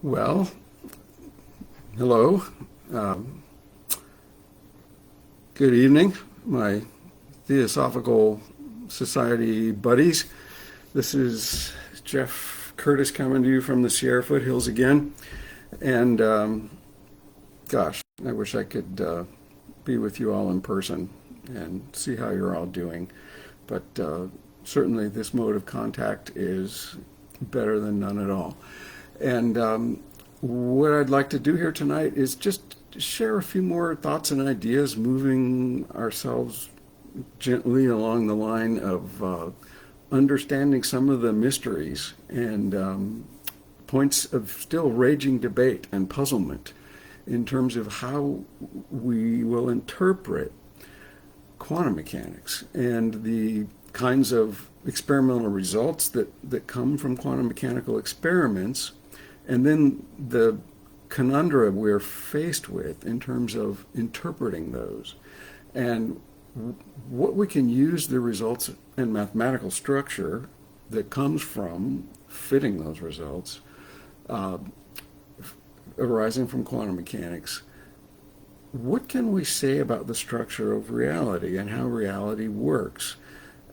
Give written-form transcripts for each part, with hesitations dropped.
Well, hello. Um, Good evening, my Theosophical Society buddies. This is Jeff Curtis coming to you from the Sierra Foothills again. And gosh, I wish I could be with you all in person and see how you're all doing. But certainly this mode of contact is better than none at all. And what I'd like to do here tonight is just share a few more thoughts and ideas, moving ourselves gently along the line of understanding some of the mysteries and points of still raging debate and puzzlement in terms of how we will interpret quantum mechanics and the kinds of experimental results that come from quantum mechanical experiments, and then the conundrum we're faced with in terms of interpreting those, and what we can use the results and mathematical structure that comes from fitting those results arising from quantum mechanics. What can we say about the structure of reality and how reality works?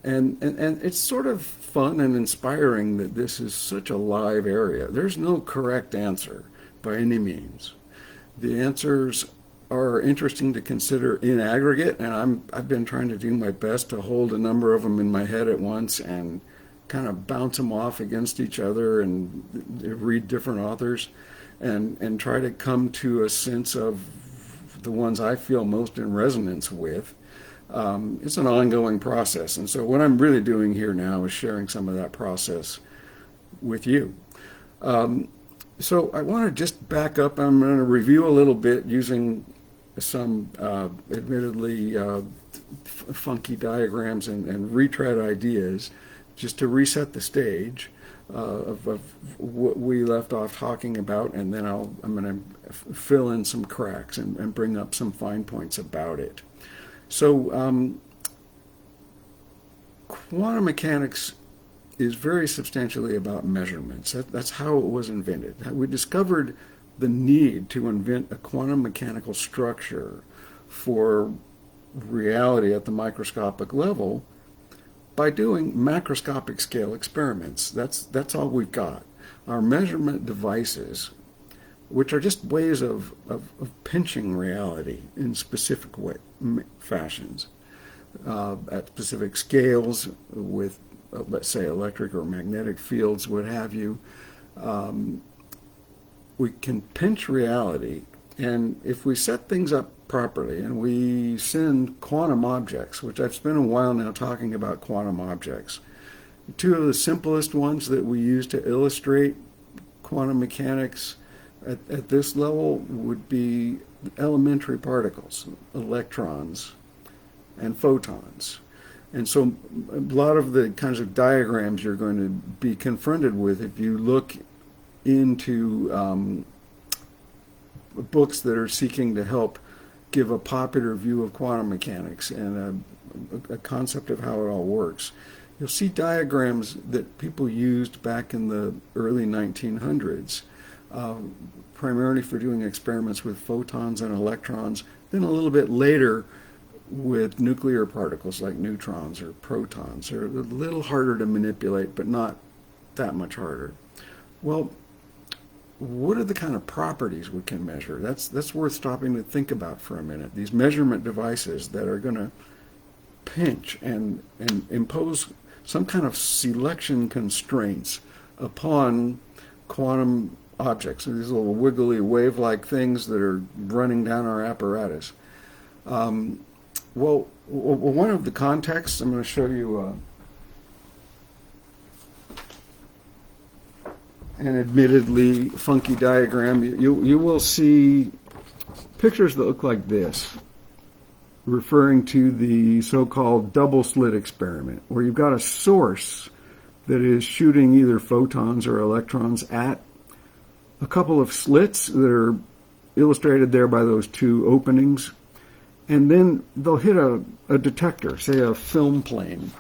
And it's sort of fun and inspiring that this is such a live area. There's no correct answer by any means. The answers are interesting to consider in aggregate, and I've been trying to do my best to hold a number of them in my head at once and kind of bounce them off against each other and read different authors and try to come to a sense of the ones I feel most in resonance with. It's an ongoing process, and so what I'm really doing here now is sharing some of that process with you. So I want to just back up. I'm going to review a little bit using some admittedly funky diagrams and retread ideas just to reset the stage of what we left off talking about, and then I'm going to fill in some cracks and bring up some fine points about it. So quantum mechanics is very substantially about measurements. That's how it was invented. We discovered the need to invent a quantum mechanical structure for reality at the microscopic level by doing macroscopic scale experiments. That's all we've got. Our measurement devices, which are just ways of pinching reality in specific fashions, at specific scales with, let's say, electric or magnetic fields, what have you. We can pinch reality, and if we set things up properly and we send quantum objects, which I've spent a while now talking about quantum objects. Two of the simplest ones that we use to illustrate quantum mechanics at this level would be elementary particles, electrons and photons. And so a lot of the kinds of diagrams you're going to be confronted with if you look into books that are seeking to help give a popular view of quantum mechanics and a concept of how it all works. You'll see diagrams that people used back in the early 1900s, primarily for doing experiments with photons and electrons, then a little bit later with nuclear particles like neutrons or protons. They're a little harder to manipulate, but not that much harder. Well, what are the kind of properties we can measure? That's worth stopping to think about for a minute. These measurement devices that are going to pinch and impose some kind of selection constraints upon quantum objects, these little wiggly wave-like things that are running down our apparatus. Well, one of the contexts, I'm going to show you an admittedly funky diagram. You will see pictures that look like this, referring to the so-called double slit experiment, where you've got a source that is shooting either photons or electrons at a couple of slits that are illustrated there by those two openings, and then they'll hit a detector, say a film plane,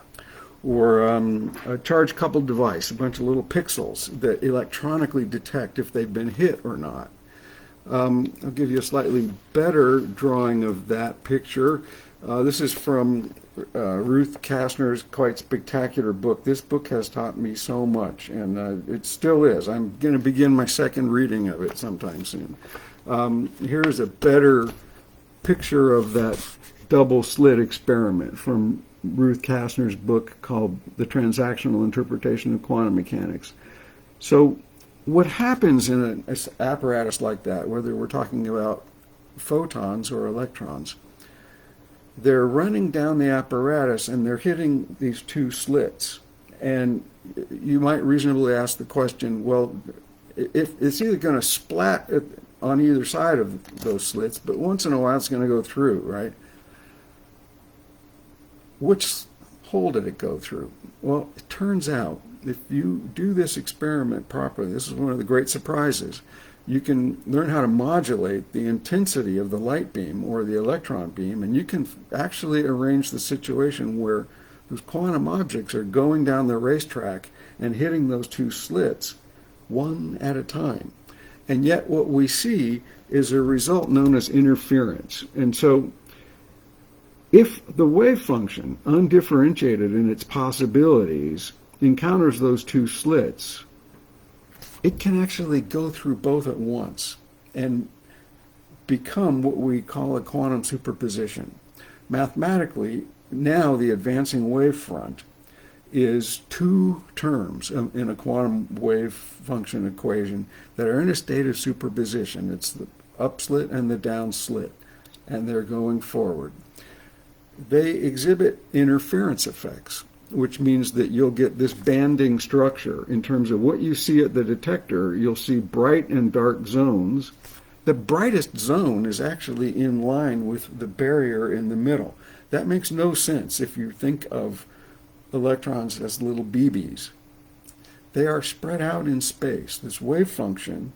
or a charge-coupled device, a bunch of little pixels that electronically detect if they've been hit or not. I'll give you a slightly better drawing of that picture. This is from Ruth Kastner's quite spectacular book. This book has taught me so much, and it still is. I'm going to begin my second reading of it sometime soon. Here's a better picture of that double slit experiment from Ruth Kastner's book called The Transactional Interpretation of Quantum Mechanics. So what happens in an apparatus like that, whether we're talking about photons or electrons, they're running down the apparatus and they're hitting these two slits. And you might reasonably ask the question, well, if it's either going to splat on either side of those slits, but once in a while it's going to go through, right? Which hole did it go through? Well, it turns out if you do this experiment properly, this is one of the great surprises, you can learn how to modulate the intensity of the light beam or the electron beam, and you can actually arrange the situation where those quantum objects are going down the racetrack and hitting those two slits one at a time. And yet what we see is a result known as interference. And so if the wave function, undifferentiated in its possibilities, encounters those two slits, it can actually go through both at once and become what we call a quantum superposition. Mathematically, now the advancing wave front is two terms in a quantum wave function equation that are in a state of superposition. It's the up slit and the down slit, and they're going forward. They exhibit interference effects, which means that you'll get this banding structure in terms of what you see at the detector. You'll see bright and dark zones. The brightest zone is actually in line with the barrier in the middle. That makes no sense if you think of electrons as little BBs. They are spread out in space. This wave function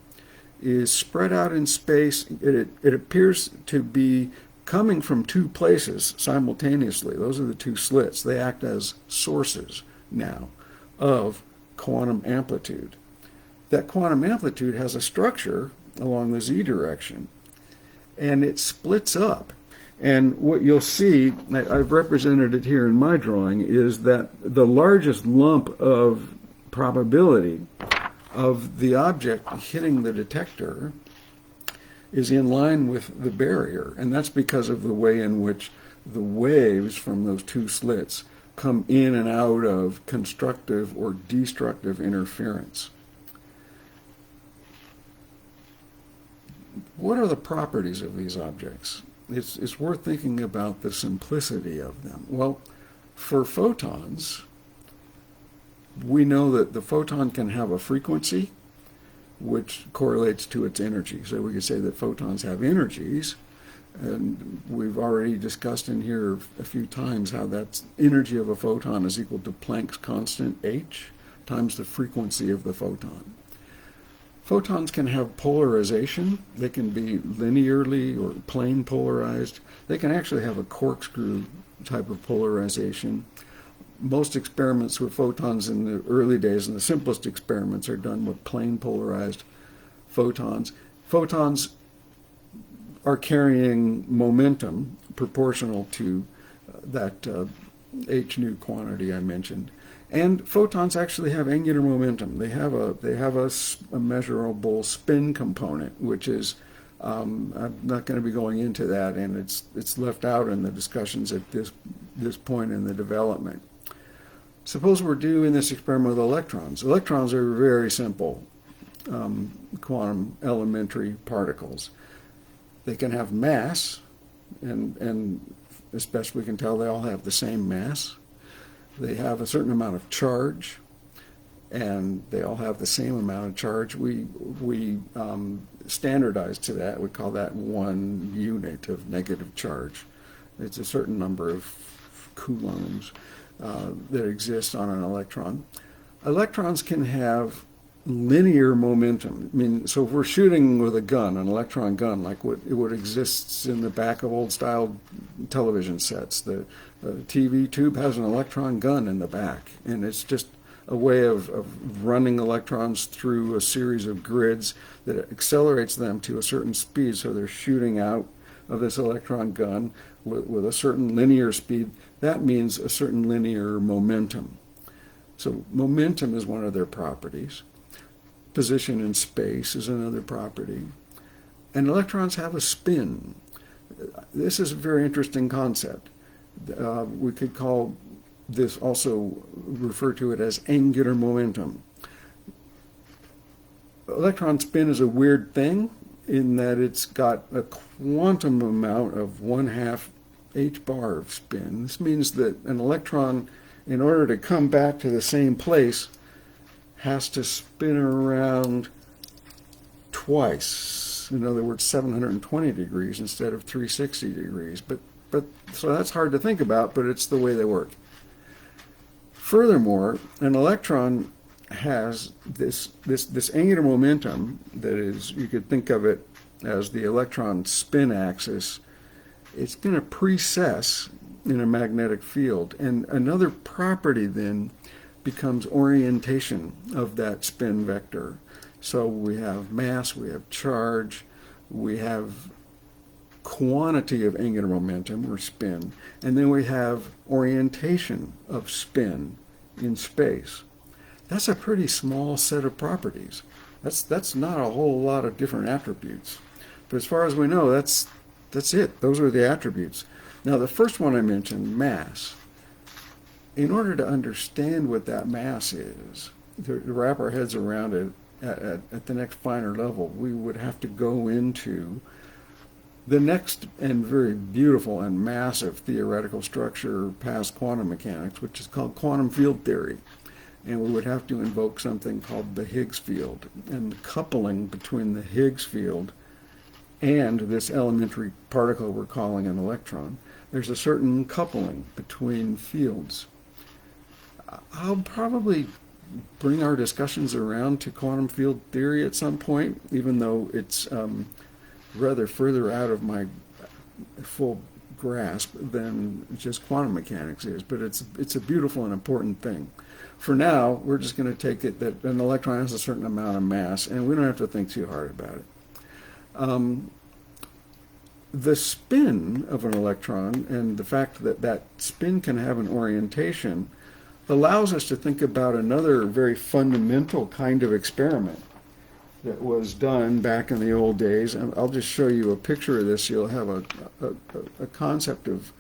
is spread out in space. It appears to be coming from two places simultaneously. Those are the two slits. They act as sources now of quantum amplitude. That quantum amplitude has a structure along the z direction, and it splits up. And what you'll see, I've represented it here in my drawing, is that the largest lump of probability of the object hitting the detector is in line with the barrier, and that's because of the way in which the waves from those two slits come in and out of constructive or destructive interference. What are the properties of these objects? It's worth thinking about the simplicity of them. Well, for photons, we know that the photon can have a frequency which correlates to its energy. So we could say that photons have energies, and we've already discussed in here a few times how that energy of a photon is equal to Planck's constant h times the frequency of the photon. Photons can have polarization. They can be linearly or plane polarized. They can actually have a corkscrew type of polarization. Most experiments with photons in the early days, and the simplest experiments, are done with plane polarized photons. Photons are carrying momentum proportional to that h nu quantity I mentioned. And photons actually have angular momentum. They have a measurable spin component, which is I'm not going to be going into that, and it's left out in the discussions at this point in the development. Suppose we're doing this experiment with electrons. Electrons are very simple quantum elementary particles. They can have mass, and as best we can tell, they all have the same mass. They have a certain amount of charge, and they all have the same amount of charge. We standardize to that. We call that 1 unit of negative charge. It's a certain number of coulombs that exist on an electron. Electrons can have linear momentum. I mean, so if we're shooting with a gun, an electron gun, like what exists in the back of old-style television sets, the TV tube has an electron gun in the back, and it's just a way of running electrons through a series of grids that accelerates them to a certain speed, so they're shooting out of this electron gun with a certain linear speed. That means a certain linear momentum. So momentum is one of their properties. Position in space is another property. And electrons have a spin. This is a very interesting concept. We could call this, also refer to it as angular momentum. Electron spin is a weird thing in that it's got a quantum amount of 1/2 h bar of spin. This means that an electron, in order to come back to the same place, has to spin around twice. In other words, 720 degrees instead of 360 degrees. But so that's hard to think about, but it's the way they work. Furthermore, an electron has this angular momentum that is, you could think of it as the electron spin axis. It's going to precess in a magnetic field. And another property then becomes orientation of that spin vector. So we have mass, we have charge, we have quantity of angular momentum or spin, and then we have orientation of spin in space. That's a pretty small set of properties. That's not a whole lot of different attributes. But as far as we know, that's it. Those are the attributes. Now the first one I mentioned, mass. In order to understand what that mass is, to wrap our heads around it at the next finer level, we would have to go into the next and very beautiful and massive theoretical structure past quantum mechanics, which is called quantum field theory. And we would have to invoke something called the Higgs field. And the coupling between the Higgs field and this elementary particle we're calling an electron, there's a certain coupling between fields. I'll probably bring our discussions around to quantum field theory at some point, even though it's rather further out of my full grasp than just quantum mechanics is. But it's a beautiful and important thing. For now, we're just going to take it that an electron has a certain amount of mass, and we don't have to think too hard about it. The spin of an electron and the fact that that spin can have an orientation allows us to think about another very fundamental kind of experiment that was done back in the old days. And I'll just show you a picture of this. You'll have a concept of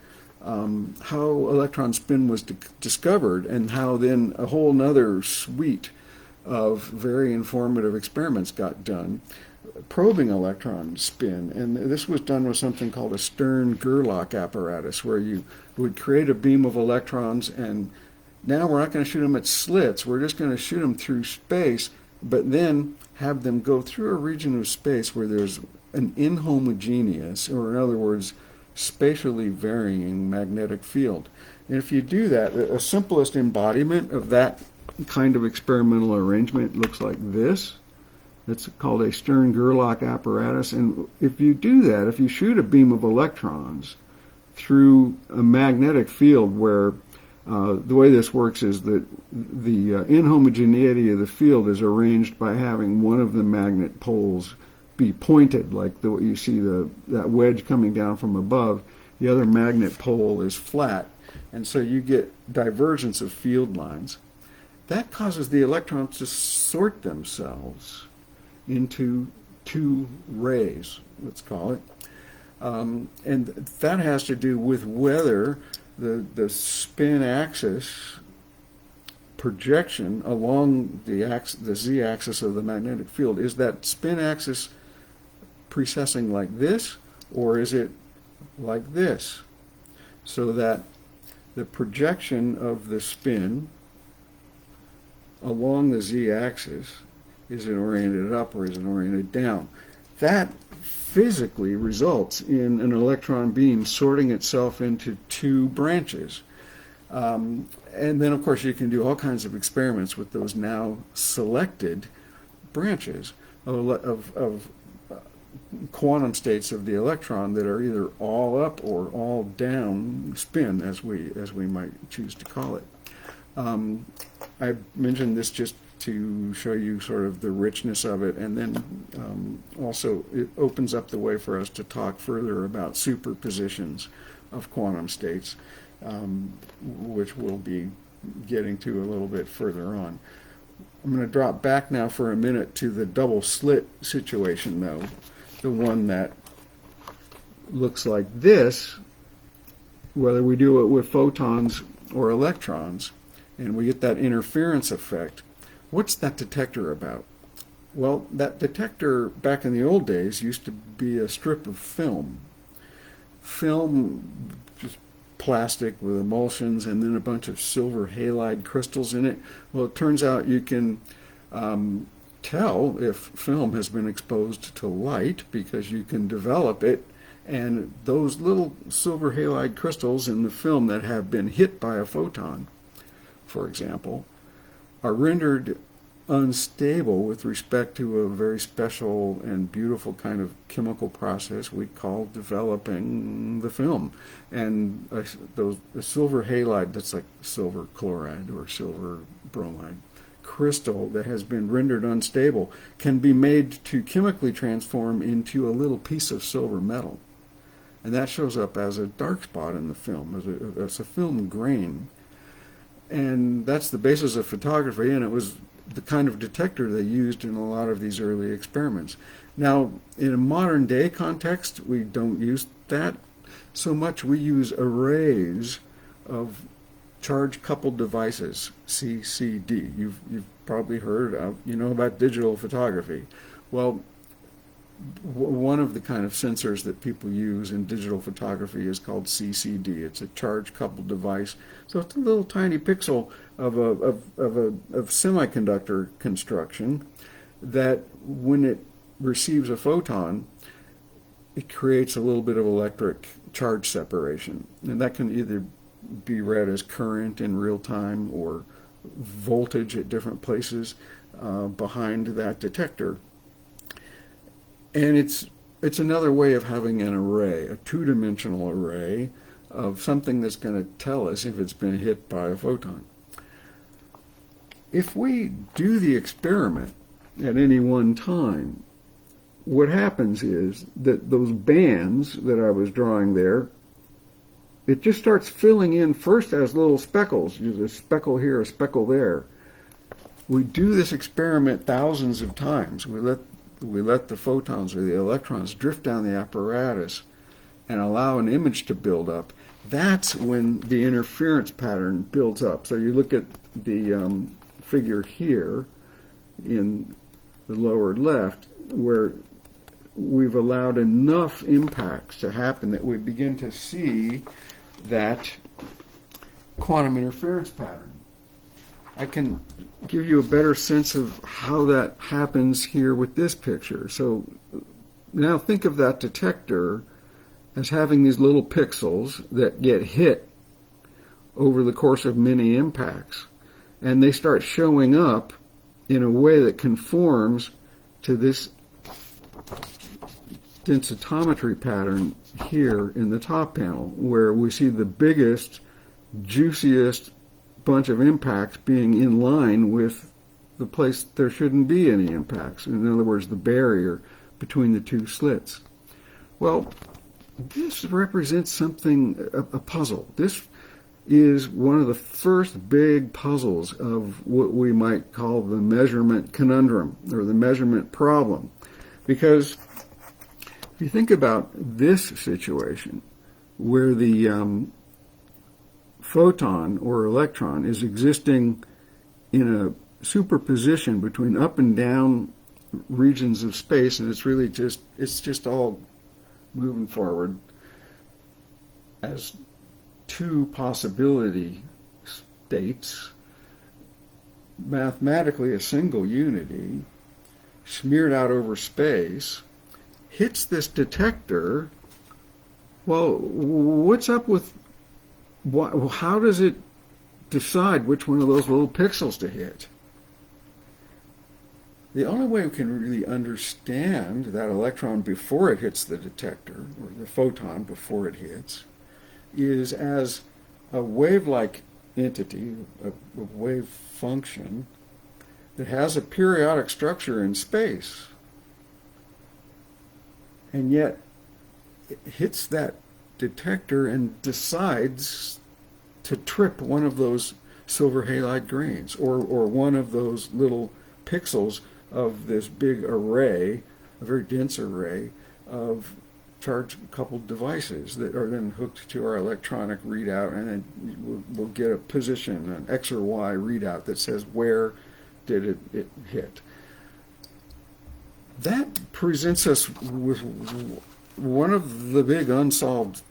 how electron spin was discovered, and how then a whole nother suite of very informative experiments got done probing electron spin. And this was done with something called a Stern-Gerlach apparatus, where you would create a beam of electrons, and now we're not going to shoot them at slits, we're just going to shoot them through space, but then have them go through a region of space where there's an inhomogeneous, or in other words, spatially varying magnetic field. And if you do that, a simplest embodiment of that kind of experimental arrangement looks like this. It's called a Stern-Gerlach apparatus. And if you do that, if you shoot a beam of electrons through a magnetic field where the way this works is that the inhomogeneity of the field is arranged by having one of the magnet poles be pointed, like what you see that wedge coming down from above. The other magnet pole is flat, and so you get divergence of field lines. That causes the electrons to sort themselves into two rays, let's call it. And that has to do with whether the spin axis projection along the z-axis of the magnetic field, is that spin axis precessing like this, or is it like this? So that the projection of the spin along the z-axis, is it oriented up or is it oriented down? That physically results in an electron beam sorting itself into two branches. And then, of course, you can do all kinds of experiments with those now selected branches of quantum states of the electron that are either all up or all down spin, as we might choose to call it. I mentioned this just to show you sort of the richness of it, and then also it opens up the way for us to talk further about superpositions of quantum states, which we'll be getting to a little bit further on. I'm going to drop back now for a minute to the double slit situation, though, the one that looks like this, whether we do it with photons or electrons, and we get that interference effect. What's that detector about? Well, that detector back in the old days used to be a strip of film. Film, just plastic with emulsions and then a bunch of silver halide crystals in it. Well, it turns out you can tell if film has been exposed to light because you can develop it, and those little silver halide crystals in the film that have been hit by a photon, for example, are rendered unstable with respect to a very special and beautiful kind of chemical process we call developing the film. And the silver halide, that's like silver chloride or silver bromide crystal that has been rendered unstable, can be made to chemically transform into a little piece of silver metal. And that shows up as a dark spot in the film, as a film grain. And that's the basis of photography, and it was the kind of detector they used in a lot of these early experiments. Now, in a modern day context, we don't use that so much. We use arrays of charge coupled devices, CCD. You've probably heard of, about digital photography. Well, one of the kind of sensors that people use in digital photography is called CCD. It's a charge-coupled device. So it's a little tiny pixel of semiconductor construction that, when it receives a photon, it creates a little bit of electric charge separation. And that can either be read as current in real time or voltage at different places behind that detector. And it's another way of having an array, a two-dimensional array of something that's going to tell us if it's been hit by a photon. If we do the experiment at any one time, what happens is that those bands that I was drawing there, it just starts filling in first as little speckles. There's a speckle here, a speckle there. We do this experiment thousands of times. We let the photons or the electrons drift down the apparatus and allow an image to build up. That's when the interference pattern builds up. So you look at the figure here in the lower left, where we've allowed enough impacts to happen that we begin to see that quantum interference pattern. I can give you a better sense of how that happens here with this picture. So now think of that detector as having these little pixels that get hit over the course of many impacts. And they start showing up in a way that conforms to this densitometry pattern here in the top panel, where we see the biggest, juiciest bunch of impacts being in line with the place there shouldn't be any impacts. In other words, the barrier between the two slits. Well, this represents something, a puzzle. This is one of the first big puzzles of what we might call the measurement conundrum, or the measurement problem. Because if you think about this situation, where the photon or electron is existing in a superposition between up and down regions of space, and it's just all moving forward as two possibility states, mathematically a single unity, smeared out over space, hits this detector. Well, what's up with how does it decide which one of those little pixels to hit? the only way we can really understand that electron before it hits the detector, or the photon before it hits, is as a wave-like entity, a wave function that has a periodic structure in space, and yet it hits that detector and decides to trip one of those silver halide grains, or one of those little pixels of this big array, a very dense array of charge-coupled devices that are then hooked to our electronic readout, and then we'll get a position, an X or Y readout that says where did it hit. That presents us with one of the big unsolved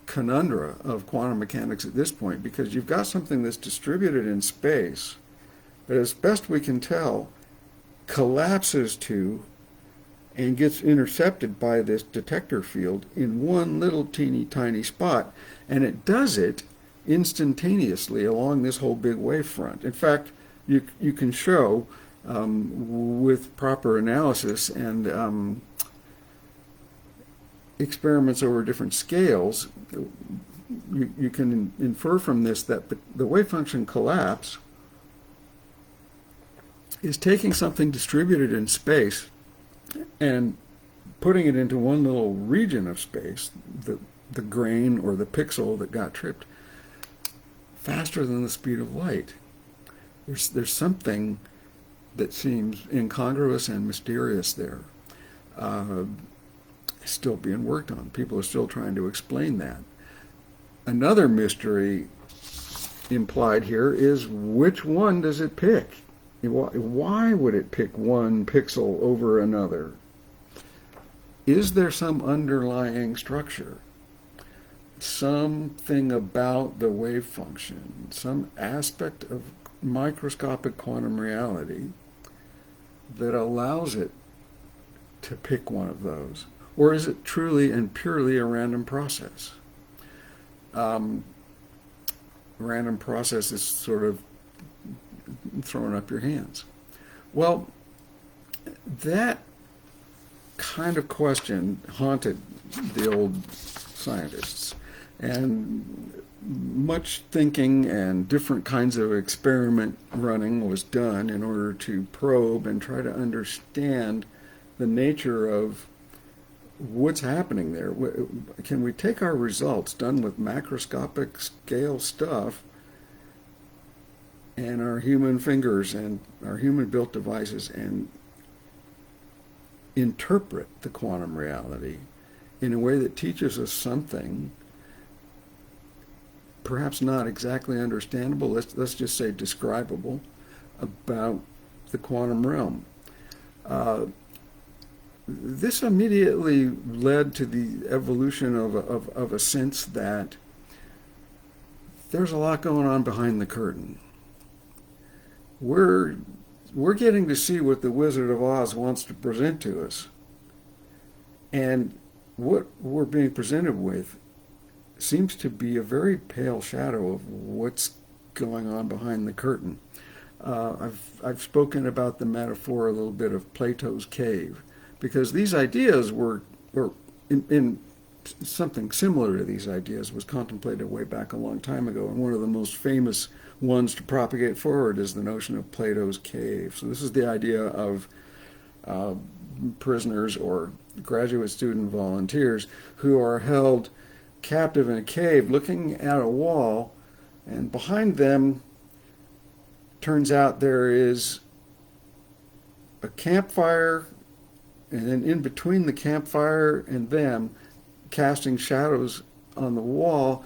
conundra of quantum mechanics at this point, because you've got something that's distributed in space, but as best we can tell, collapses to and gets intercepted by this detector field in one little teeny tiny spot, and it does it instantaneously along this whole big wavefront. In fact, you can show with proper analysis and experiments over different scales, you can infer from this that the wave function collapse is taking something distributed in space and putting it into one little region of space, the grain or the pixel that got tripped, faster than the speed of light. There's something that seems incongruous and mysterious there. Still being worked on. People are still trying to explain that. Another mystery implied here is, which one does it pick? Why would it pick one pixel over another? Is there some underlying structure? Something about the wave function, some aspect of microscopic quantum reality that allows it to pick one of those? Or is it truly and purely a random process? Random process is sort of throwing up your hands. Well, that kind of question haunted the old scientists, and much thinking and different kinds of experiment running was done in order to probe and try to understand the nature of what's happening there. Can we take our results done with macroscopic scale stuff and our human fingers and our human-built devices and interpret the quantum reality in a way that teaches us something, perhaps not exactly understandable, let's just say describable, about the quantum realm? This immediately led to the evolution of a sense that there's a lot going on behind the curtain. We're getting to see what the Wizard of Oz wants to present to us. And what we're being presented with seems to be a very pale shadow of what's going on behind the curtain. I've spoken about the metaphor a little bit of Plato's cave, because these ideas were in something similar to these ideas was contemplated way back a long time ago, and one of the most famous ones to propagate forward is the notion of Plato's cave. So this is the idea of prisoners or graduate student volunteers who are held captive in a cave looking at a wall, and behind them turns out there is a campfire, and then in between the campfire and them, casting shadows on the wall,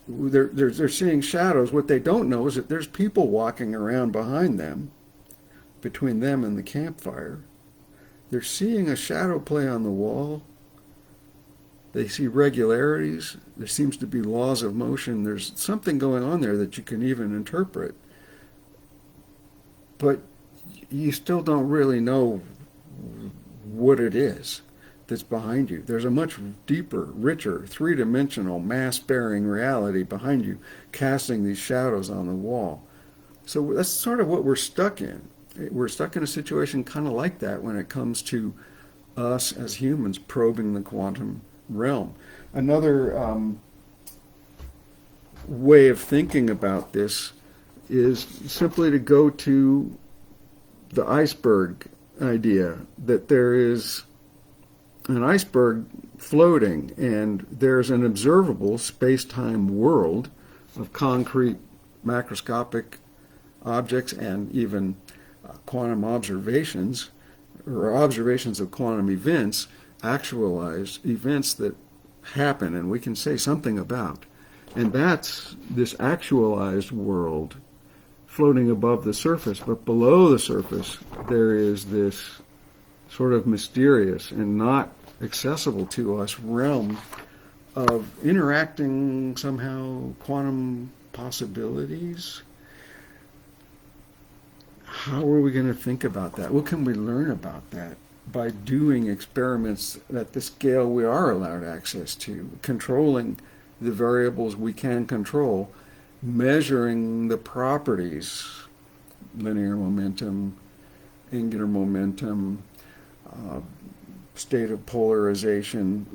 they're seeing shadows. What they don't know is that there's people walking around behind them, between them and the campfire. They're seeing a shadow play on the wall. They see regularities. There seems to be laws of motion. There's something going on there that you can even interpret. But you still don't really know what it is that's behind you. There's a much deeper, richer, three-dimensional, mass-bearing reality behind you, casting these shadows on the wall. So that's sort of what we're stuck in. We're stuck in a situation kind of like that when it comes to us as humans probing the quantum realm. Another way of thinking about this is simply to go to the iceberg idea, that there is an iceberg floating and there's an observable space-time world of concrete macroscopic objects and even quantum observations, or observations of quantum events, actualized events that happen and we can say something about. And that's this actualized world floating above the surface. But below the surface, there is this sort of mysterious and not accessible to us realm of interacting somehow quantum possibilities. How are we going to think about that? What can we learn about that? By doing experiments at the scale we are allowed access to, controlling the variables we can control, measuring the properties, linear momentum, angular momentum, state of polarization,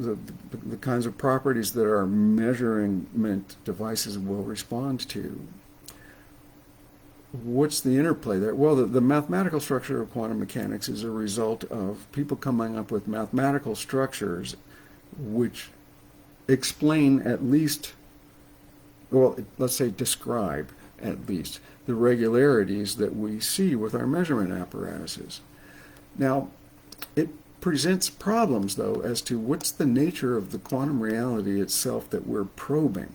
the kinds of properties that our measurement devices will respond to. What's the interplay there? Well, the mathematical structure of quantum mechanics is a result of people coming up with mathematical structures which explain at least, well, let's say describe at least, the regularities that we see with our measurement apparatuses. Now, it presents problems, though, as to what's the nature of the quantum reality itself that we're probing.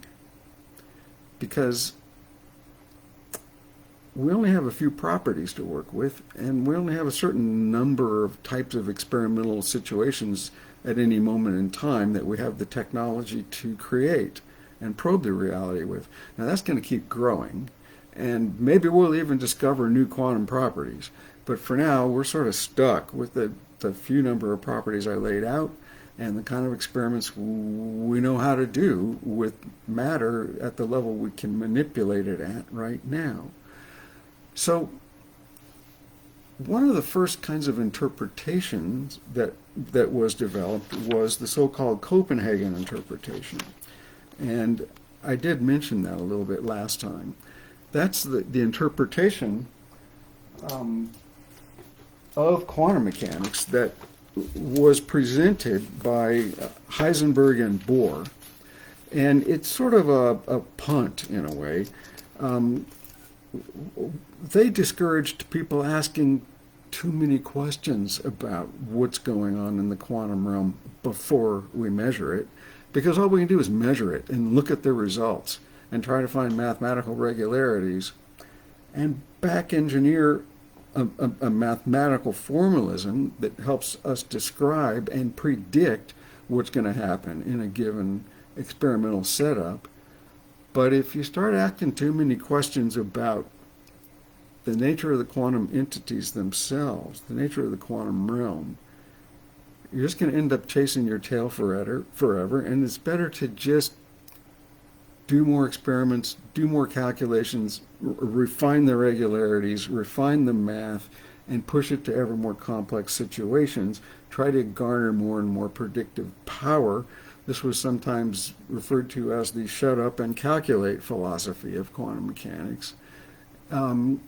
Because we only have a few properties to work with, and we only have a certain number of types of experimental situations at any moment in time that we have the technology to create and probe the reality with. Now that's going to keep growing, and maybe we'll even discover new quantum properties. But for now, we're sort of stuck with the few number of properties I laid out and the kind of experiments we know how to do with matter at the level we can manipulate it at right now. So one of the first kinds of interpretations that was developed was the so-called Copenhagen interpretation. And I did mention that a little bit last time. That's the interpretation of quantum mechanics that was presented by Heisenberg and Bohr. And it's sort of a punt in a way. They discouraged people asking too many questions about what's going on in the quantum realm before we measure it, because all we can do is measure it and look at the results and try to find mathematical regularities and back engineer a mathematical formalism that helps us describe and predict what's going to happen in a given experimental setup. But if you start asking too many questions about the nature of the quantum entities themselves, the nature of the quantum realm, you're just going to end up chasing your tail forever, and it's better to just do more experiments, do more calculations, refine the regularities, refine the math, and push it to ever more complex situations. Try to garner more and more predictive power. This was sometimes referred to as the shut up and calculate philosophy of quantum mechanics. And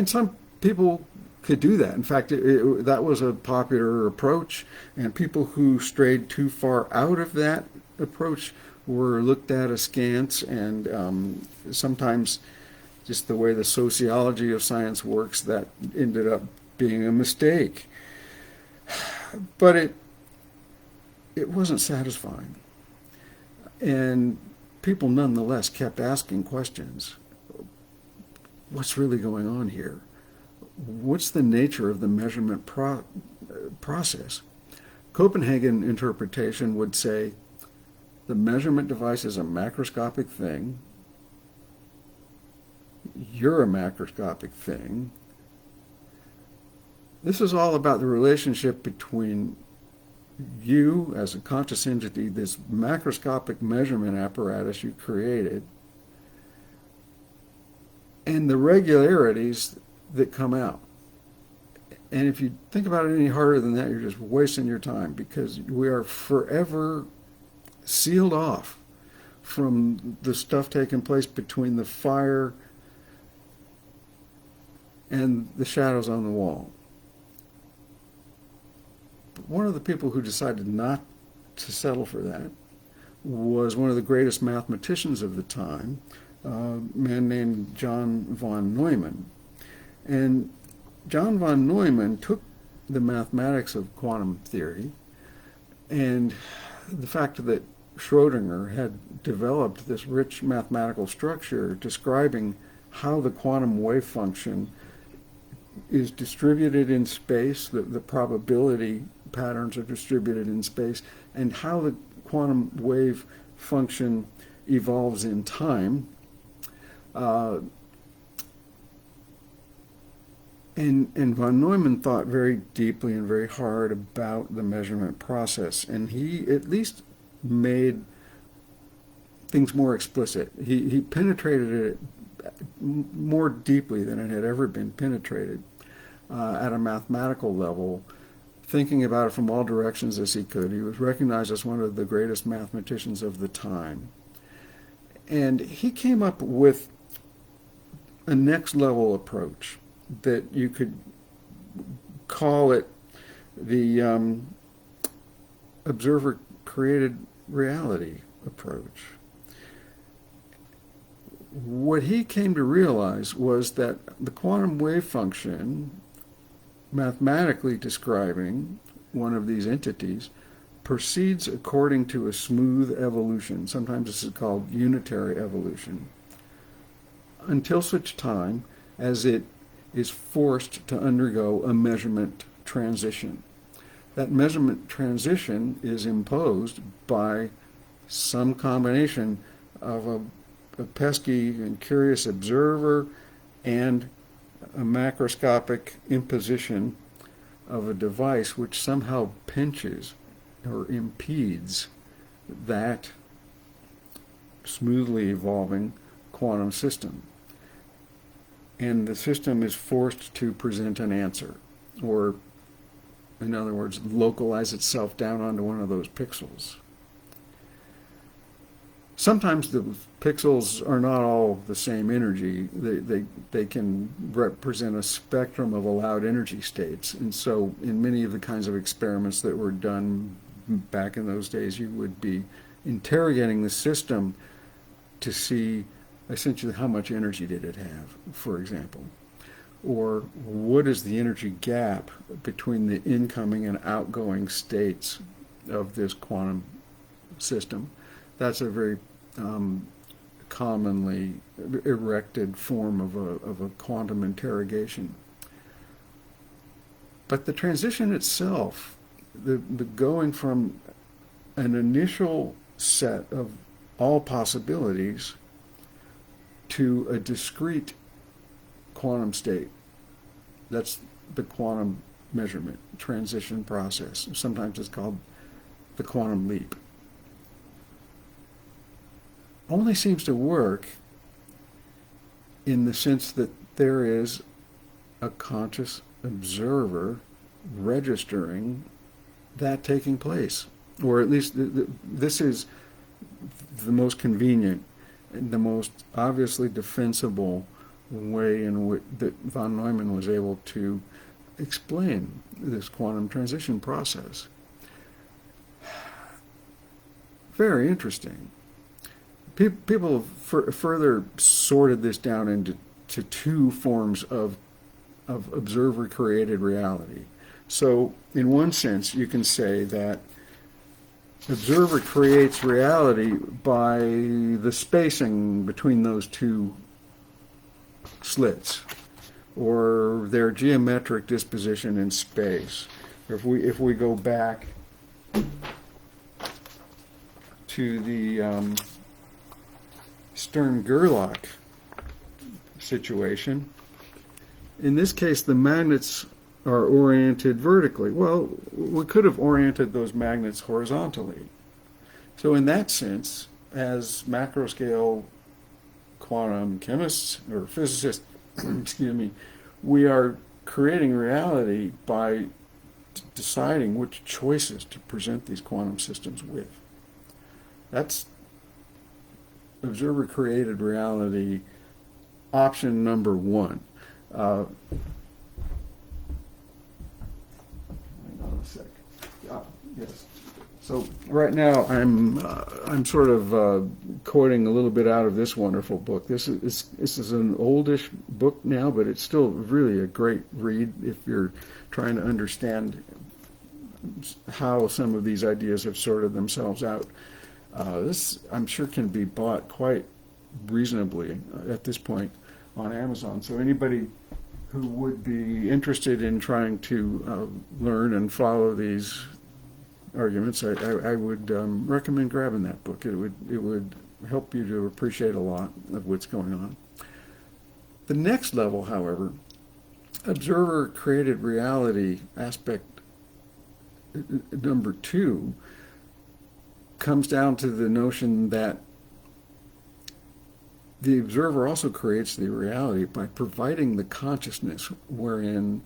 some people could do that. In fact, that was a popular approach, and people who strayed too far out of that approach were looked at askance, and sometimes just the way the sociology of science works, that ended up being a mistake. But it wasn't satisfying. And people nonetheless kept asking questions. What's really going on here? What's the nature of the measurement process? Copenhagen interpretation would say the measurement device is a macroscopic thing. You're a macroscopic thing. This is all about the relationship between you as a conscious entity, this macroscopic measurement apparatus you created, and the regularities that come out. And if you think about it any harder than that, you're just wasting your time, because we are forever sealed off from the stuff taking place between the fire and the shadows on the wall. But one of the people who decided not to settle for that was one of the greatest mathematicians of the time, a man named John von Neumann. And John von Neumann took the mathematics of quantum theory and the fact that Schrödinger had developed this rich mathematical structure describing how the quantum wave function is distributed in space, the probability patterns are distributed in space, and how the quantum wave function evolves in time. And von Neumann thought very deeply and very hard about the measurement process, and he at least made things more explicit. He penetrated it more deeply than it had ever been penetrated at a mathematical level, thinking about it from all directions as he could. He was recognized as one of the greatest mathematicians of the time. And he came up with a next level approach that you could call it the observer created reality approach. What he came to realize was that the quantum wave function, mathematically describing one of these entities, proceeds according to a smooth evolution. Sometimes this is called unitary evolution, until such time as it is forced to undergo a measurement transition. That measurement transition is imposed by some combination of a pesky and curious observer and a macroscopic imposition of a device which somehow pinches or impedes that smoothly evolving quantum system. And the system is forced to present an answer, or in other words, localize itself down onto one of those pixels. Sometimes the pixels are not all the same energy. They can represent a spectrum of allowed energy states. And so in many of the kinds of experiments that were done back in those days, you would be interrogating the system to see essentially how much energy did it have, for example. Or what is the energy gap between the incoming and outgoing states of this quantum system? That's a very commonly erected form of a quantum interrogation. But the transition itself, the going from an initial set of all possibilities to a discrete quantum state, that's the quantum measurement transition process. Sometimes it's called the quantum leap. Only seems to work in the sense that there is a conscious observer registering that taking place. Or at least this is the most convenient and the most obviously defensible way in which that von Neumann was able to explain this quantum transition process. Very interesting. People have further sorted this down into two forms of observer-created reality. So, in one sense, you can say that observer creates reality by the spacing between those two slits, or their geometric disposition in space. If we go back to the Stern-Gerlach situation, in this case the magnets are oriented vertically. Well, we could have oriented those magnets horizontally. So in that sense, as macroscale quantum chemists or physicists, excuse me, we are creating reality by deciding which choices to present these quantum systems with. That's observer-created reality option number one. Hang on a sec. Yes. So right now I'm sort of quoting a little bit out of this wonderful book. This is an oldish book now, but it's still really a great read if you're trying to understand how some of these ideas have sorted themselves out. This, I'm sure, can be bought quite reasonably at this point on Amazon. So anybody who would be interested in trying to learn and follow these arguments, I would recommend grabbing that book. It would help you to appreciate a lot of what's going on. The next level, however, observer-created reality aspect number two, comes down to the notion that the observer also creates the reality by providing the consciousness wherein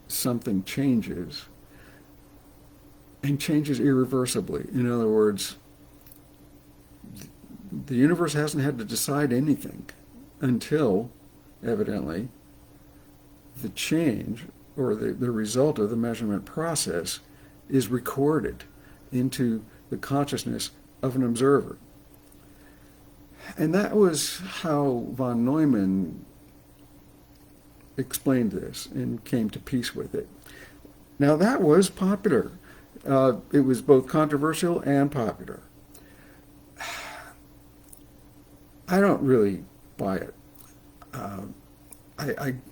something changes, and changes irreversibly. In other words, the universe hasn't had to decide anything until, evidently, the change or the result of the measurement process is recorded into the consciousness of an observer. And that was how von Neumann explained this and came to peace with it. Now that was popular. It was both controversial and popular. I don't really buy it.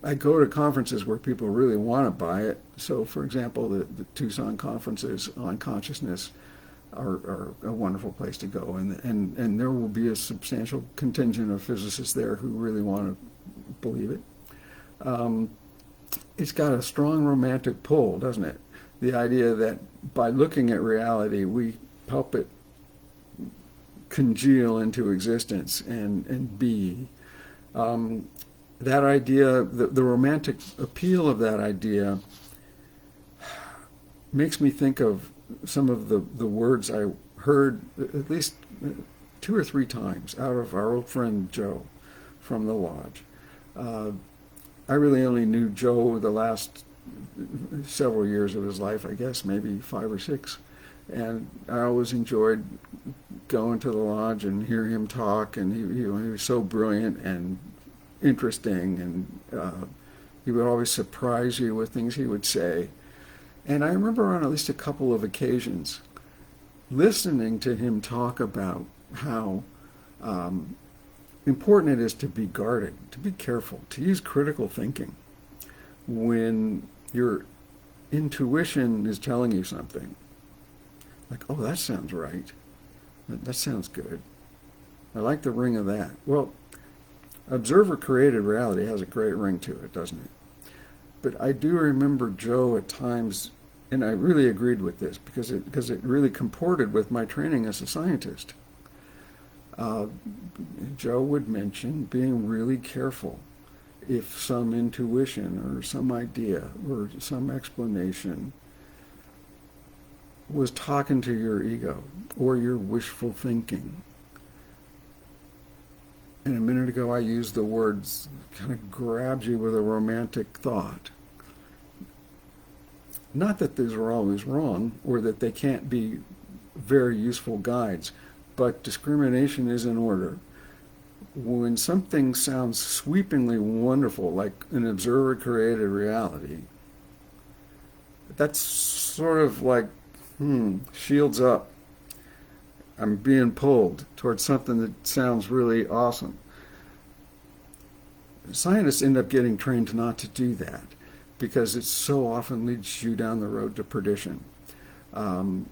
I go to conferences where people really want to buy it. So, for example, the Tucson conferences on consciousness are a wonderful place to go, and there will be a substantial contingent of physicists there who really want to believe it. It's got a strong romantic pull, doesn't it? The idea that by looking at reality, we help it congeal into existence and be. That idea, the romantic appeal of that idea makes me think of some of the words I heard at least 2 or 3 times out of our old friend Joe from the lodge. I really only knew Joe the last several years of his life, I guess, maybe 5 or 6. And I always enjoyed going to the lodge and hearing him talk, and he was so brilliant and interesting, and he would always surprise you with things he would say. And I remember on at least a couple of occasions listening to him talk about how important it is to be guarded, to be careful, to use critical thinking when your intuition is telling you something. Like, oh, that sounds right. That sounds good. I like the ring of that. Well, observer-created reality has a great ring to it, doesn't it? But I do remember Joe at times, and I really agreed with this because it really comported with my training as a scientist. Joe would mention being really careful if some intuition or some idea or some explanation was talking to your ego or your wishful thinking. And a minute ago I used the words, kind of grabs you with a romantic thought. Not that these are always wrong or that they can't be very useful guides, but discrimination is in order. When something sounds sweepingly wonderful, like an observer-created reality, that's sort of like, shields up. I'm being pulled towards something that sounds really awesome. Scientists end up getting trained not to do that because it so often leads you down the road to perdition. That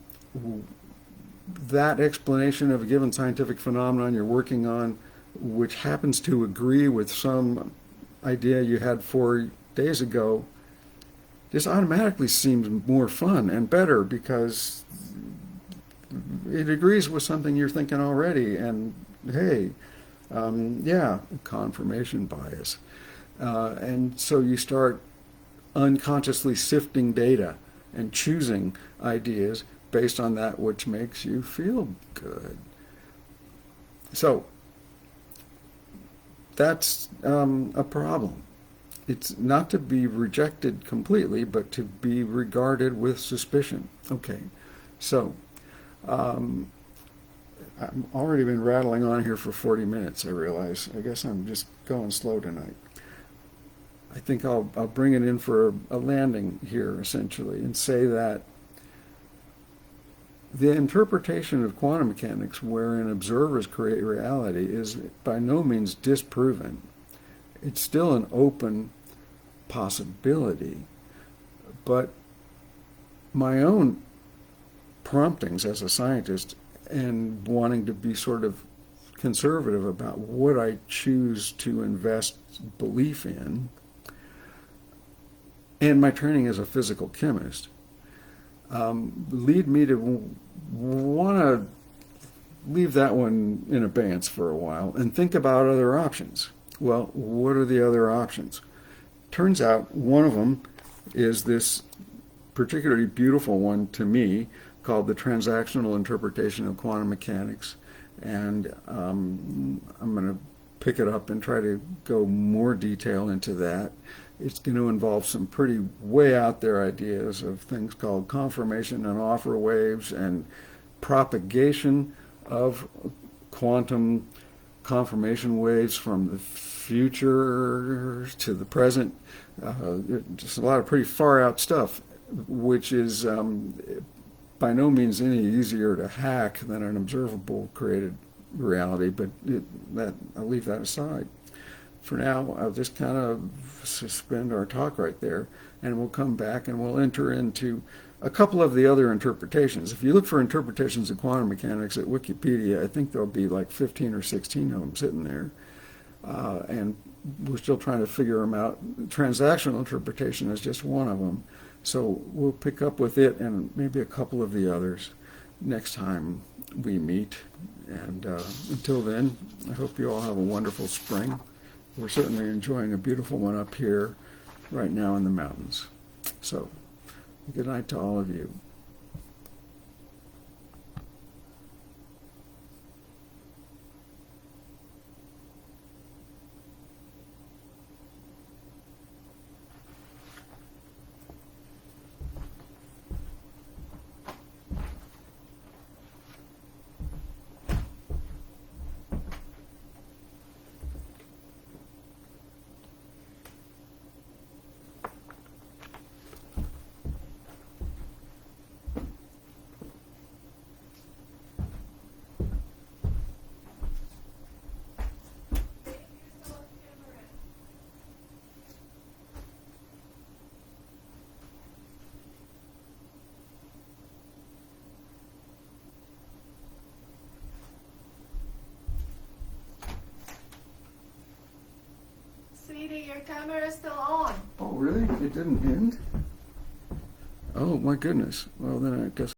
explanation of a given scientific phenomenon you're working on, which happens to agree with some idea you had 4 days ago, just automatically seems more fun and better because it agrees with something you're thinking already. And hey, confirmation bias. And so you start unconsciously sifting data and choosing ideas based on that which makes you feel good. So that's a problem. It's not to be rejected completely, but to be regarded with suspicion. Okay, so I've already been rattling on here for 40 minutes, I realize. I guess I'm just going slow tonight. I think I'll bring it in for a landing here, essentially, and say that the interpretation of quantum mechanics wherein observers create reality is by no means disproven. It's still an open possibility. But my own promptings as a scientist and wanting to be sort of conservative about what I choose to invest belief in, and my training as a physical chemist, lead me to want to leave that one in abeyance for a while and think about other options. Well, what are the other options? Turns out one of them is this particularly beautiful one to me called the transactional interpretation of quantum mechanics. And I'm going to pick it up and try to go more detail into that. It's going to involve some pretty way out there ideas of things called conformation and offer waves and propagation of quantum conformation waves from the future to the present. Just a lot of pretty far out stuff, which is by no means any easier to hack than an observable created reality, but I'll leave that aside. For now, I'll just kind of suspend our talk right there, and we'll come back and we'll enter into a couple of the other interpretations. If you look for interpretations of quantum mechanics at Wikipedia, I think there'll be like 15 or 16 of them sitting there, and we're still trying to figure them out. Transactional interpretation is just one of them. So we'll pick up with it and maybe a couple of the others next time we meet. And until then, I hope you all have a wonderful spring. We're certainly enjoying a beautiful one up here right now in the mountains. So, good night to all of you. Sweetie, your camera is still on. Oh, really? It didn't end? Oh, my goodness. Well, then I guess